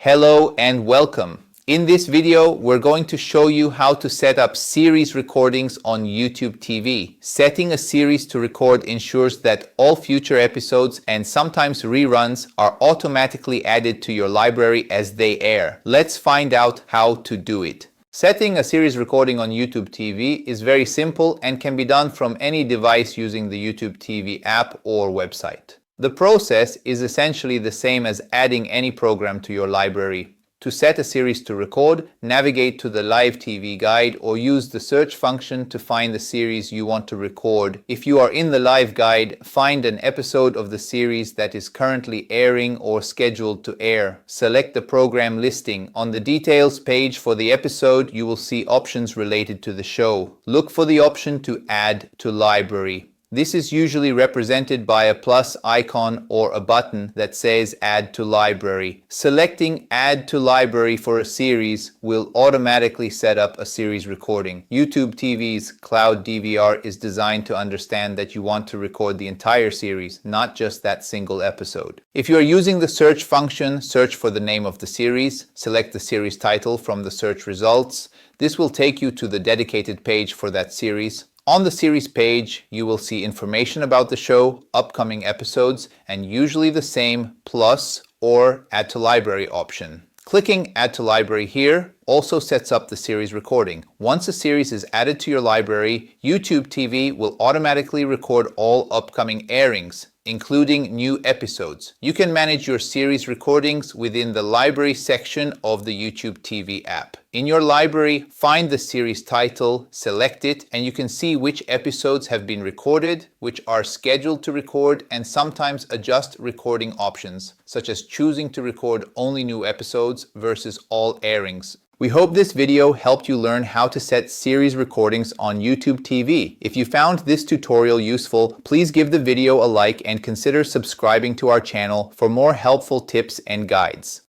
Hello and welcome. In this video, we're going to show you how to set up series recordings on YouTube TV. Setting a series to record ensures that all future episodes and sometimes reruns are automatically added to your library as they air. Let's find out how to do it. Setting a series recording on YouTube TV is very simple and can be done from any device using the YouTube TV app or website. The process is essentially the same as adding any program to your library. To set a series to record, navigate to the Live TV guide or use the search function to find the series you want to record. If you are in the Live guide, find an episode of the series that is currently airing or scheduled to air. Select the program listing. On the details page for the episode, you will see options related to the show. Look for the option to Add to Library. This is usually represented by a plus icon or a button that says Add to Library. Selecting Add to Library for a series will automatically set up a series recording. YouTube TV's Cloud DVR is designed to understand that you want to record the entire series, not just that single episode. If you are using the search function, search for the name of the series, select the series title from the search results. This will take you to the dedicated page for that series. On the series page, you will see information about the show, upcoming episodes, and usually the same plus or Add to Library option. Clicking Add to Library here also sets up the series recording. Once a series is added to your library, YouTube TV will automatically record all upcoming airings, including new episodes. You can manage your series recordings within the library section of the YouTube TV app. In your library, find the series title, select it, and you can see which episodes have been recorded, which are scheduled to record, and sometimes adjust recording options, such as choosing to record only new episodes versus all airings. We hope this video helped you learn how to set series recordings on YouTube TV. If you found this tutorial useful, please give the video a like and consider subscribing to our channel for more helpful tips and guides.